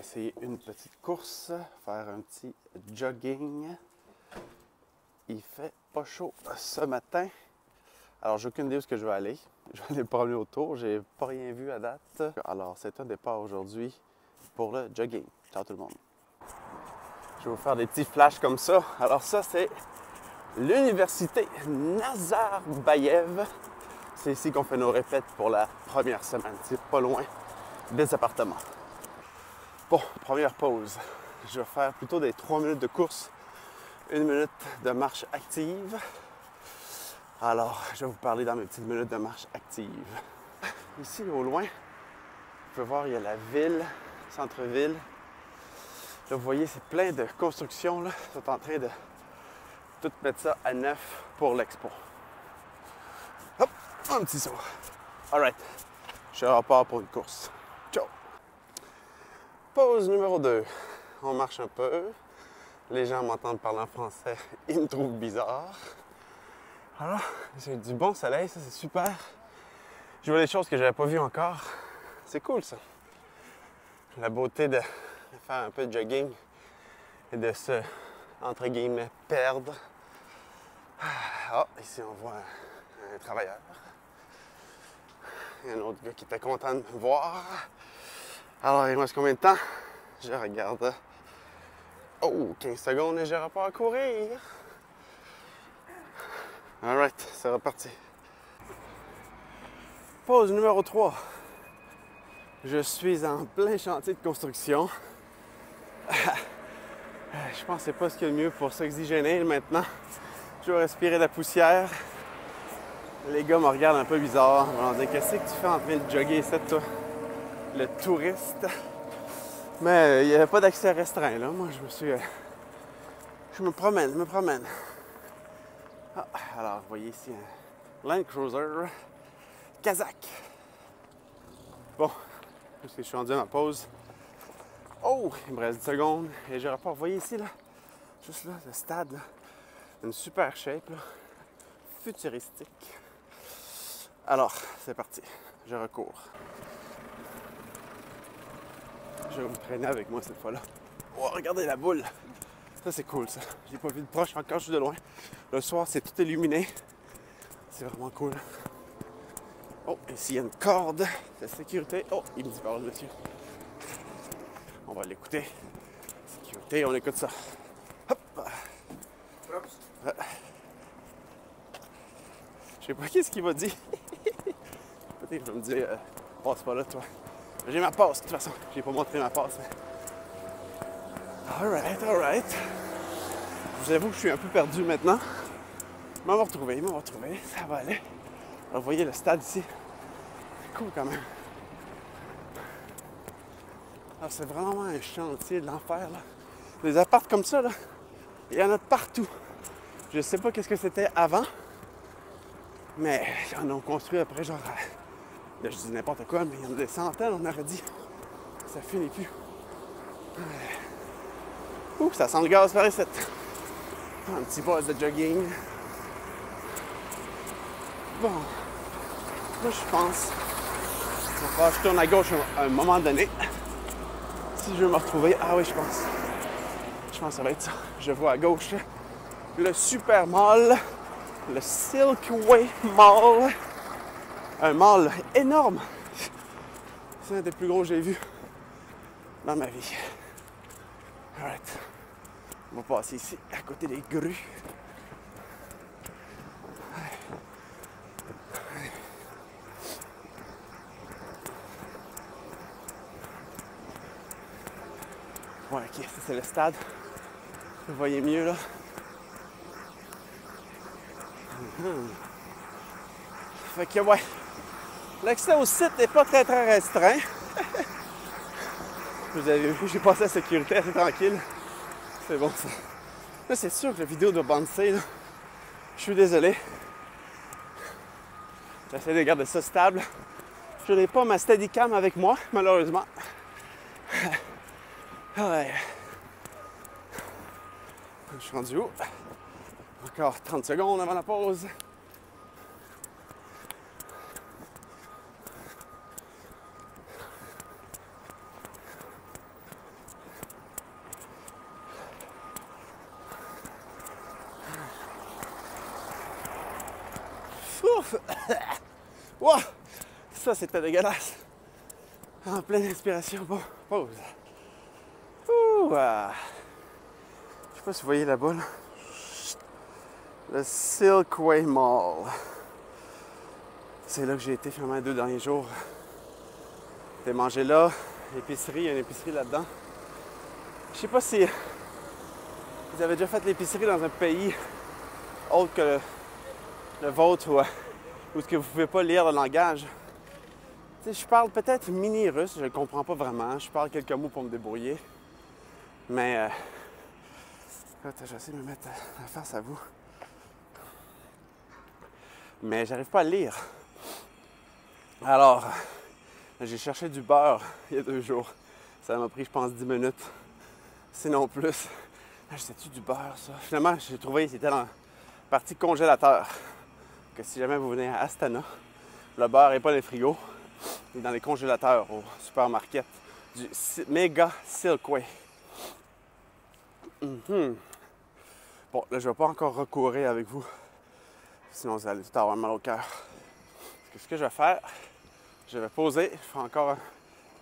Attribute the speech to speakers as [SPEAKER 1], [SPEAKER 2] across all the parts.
[SPEAKER 1] essayer une petite course, faire un petit jogging. Il fait pas chaud ce matin. Alors, j'ai aucune idée où je vais aller. Je vais aller me promener autour. J'ai pas rien vu à date. Alors, c'est un départ aujourd'hui pour le jogging. Ciao tout le monde. Je vais vous faire des petits flashs comme ça. Alors ça, c'est l'université Nazarbayev. C'est ici qu'on fait nos répètes pour la première semaine. C'est pas loin des appartements. Bon, première pause. Je vais faire plutôt des 3 minutes de course, 1 minute de marche active. Alors, je vais vous parler dans mes petites minutes de marche active. Ici, au loin, vous pouvez voir, il y a la ville, centre-ville. Là, vous voyez, c'est plein de constructions. Là. Ils sont en train de tout mettre ça à neuf pour l'expo. Hop, un petit saut. Alright, je repars pour une course. Ciao! Pause numéro 2. On marche un peu. Les gens m'entendent parler en français. Ils me trouvent bizarre. Alors, j'ai du bon soleil, ça c'est super. Je vois des choses que je n'avais pas vues encore. C'est cool ça. La beauté de faire un peu de jogging et de se, entre guillemets, perdre. Ah, ici on voit un travailleur. Il y a un autre gars qui était content de me voir. Alors, il me reste combien de temps? Je regarde. Oh, 15 secondes et je repars à courir. Alright, c'est reparti. Pause numéro 3. Je suis en plein chantier de construction. Je pense que c'est pas ce qu'il y a de mieux pour s'oxygéner maintenant. Je vais respirer la poussière. Les gars me regardent un peu bizarre. Ils vont dire, qu'est-ce que tu fais en train de jogger ici, toi? Le touriste. Mais il n'y avait pas d'accès restreint, là. Moi, je me promène. Ah, alors, vous voyez ici un Land Cruiser Kazakh. Bon, parce que je suis rendu à ma pause. Oh, il me reste 10 secondes et je repars. Vous voyez ici, là, juste là, le stade, là, une super shape, là, futuristique. Alors, c'est parti, je recours. Je vais vous traîner avec moi cette fois-là. Oh, regardez la boule! Ça, c'est cool, ça. Je l'ai pas vu de proche encore, je suis de loin. Le soir, c'est tout illuminé. C'est vraiment cool. Oh, ici, il y a une corde de sécurité. Oh, il me dit parole, monsieur. On va l'écouter. Sécurité, on écoute ça. Hop! Je sais pas qu'est-ce qu'il va dire. Peut-être qu'il va me dire, passe pas là, toi. J'ai ma passe, de toute façon. J'ai pas montré ma passe. Alright. Je vous avoue que je suis un peu perdu maintenant. Mais on va retrouver. Ça va aller. Alors, vous voyez le stade ici. C'est cool quand même. Alors, c'est vraiment un chantier de l'enfer, là. Des apparts comme ça, là, il y en a partout. Je sais pas qu'est-ce que c'était avant, mais ils en ont construit après, genre, là, je dis n'importe quoi, mais il y en a des centaines, on aurait dit. Ça finit plus. Ouh, ça sent le gaz par ici. Un petit buzz de jogging. Bon, là, je pense qu'il va falloir que je tourne à gauche à un moment donné. Si je veux me retrouver, ah oui, je pense que ça va être ça. Je vois à gauche le Super Mall, le Silkway Mall. Un mall énorme. C'est un des plus gros que j'ai vu dans ma vie. Alright. On va passer ici, à côté des grues. Ouais, ok, ça c'est le stade. Vous voyez mieux là. Fait que ouais, l'accès au site n'est pas très restreint. Vous avez vu, j'ai passé la sécurité assez tranquille. C'est bon ça. Là, c'est sûr que la vidéo doit bouncer, là. Je suis désolé. J'essaie de garder ça stable. Je n'ai pas ma Steadicam avec moi, malheureusement. Ouais. Je suis rendu où? Encore 30 secondes avant la pause. Wow! Ça, c'était dégueulasse. En pleine inspiration, bon, pause. Ouh! Je sais pas si vous voyez là-bas, là. Le Silkway Mall. C'est là que j'ai été finalement les 2 derniers jours. J'ai mangé là, l'épicerie, il y a une épicerie là-dedans. Je sais pas si vous avez déjà fait l'épicerie dans un pays autre que le vôtre ou que vous pouvez pas lire le langage. Tu sais, je parle peut-être mini-russe, je ne comprends pas vraiment. Je parle quelques mots pour me débrouiller. Mais j'essaie de me mettre en face à vous. Mais j'arrive pas à le lire. Alors, j'ai cherché du beurre il y a 2 jours. Ça m'a pris, je pense, 10 minutes. Sinon plus. C'était-tu du beurre, ça? Finalement, j'ai trouvé, c'était dans la partie congélateur. Que si jamais vous venez à Astana, le beurre n'est pas dans les frigos. Il est dans les congélateurs au supermarket du Mega Silkway. Bon, là, je ne vais pas encore recourir avec vous. Sinon, vous allez tout avoir mal au cœur. Ce que je vais faire, je vais poser. Je ferai encore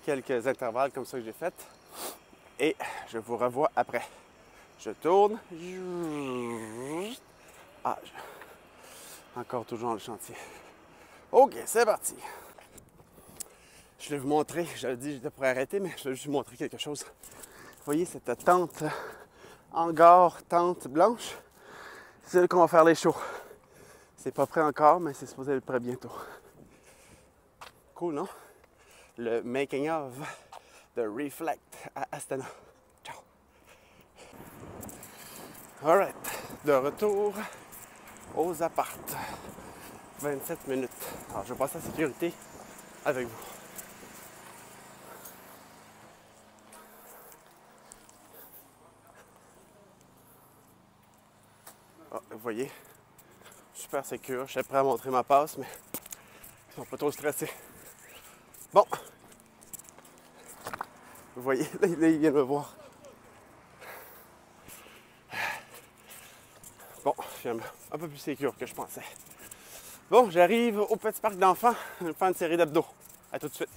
[SPEAKER 1] quelques intervalles comme ça que j'ai fait. Et je vous revois après. Je tourne. Encore toujours dans le chantier. OK, c'est parti. Je vais vous montrer. J'avais dit que j'étais pour arrêter, mais je vais juste vous montrer quelque chose. Vous voyez cette tente, hangar, tente blanche? C'est là qu'on va faire les shows. C'est pas prêt encore, mais c'est supposé être prêt bientôt. Cool, non? Le making of de Reflect à Astana. Ciao! Alright, de retour aux apparts. 27 minutes. Alors, je vais passer à la sécurité avec vous. Ah, vous voyez, super sécure. Je suis prêt à montrer ma passe, mais ils sont pas trop stressés. Bon. Vous voyez, là, il vient me voir. Bon, finalement, un peu plus sécure que je pensais. Bon, j'arrive au petit parc d'enfants. Je vais faire une série d'abdos. À tout de suite.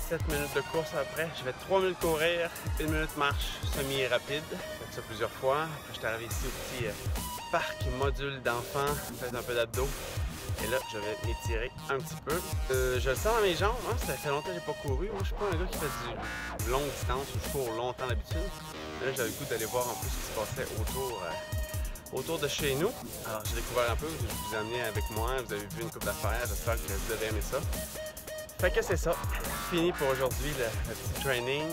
[SPEAKER 1] 7 minutes de course après. Je vais 3 minutes courir, 1 minute marche semi-rapide. J'ai fait ça plusieurs fois. Après, je suis arrivé ici au petit parc module d'enfants, fait un peu d'abdos. Et là, je vais m'étirer un petit peu. Je le sens dans mes jambes, hein? Ça fait longtemps que j'ai pas couru. Moi, je suis pas un gars qui fait du longue distance, où je cours longtemps d'habitude. Là, j'avais le goût d'aller voir un peu ce qui se passait autour de chez nous. Alors, j'ai découvert un peu, je vous ai amené avec moi, vous avez vu une couple d'affaires, j'espère que vous avez aimé ça. Fait que c'est ça, fini pour aujourd'hui le petit training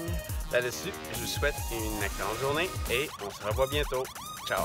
[SPEAKER 1] là-dessus. Je vous souhaite une excellente journée et on se revoit bientôt. Ciao!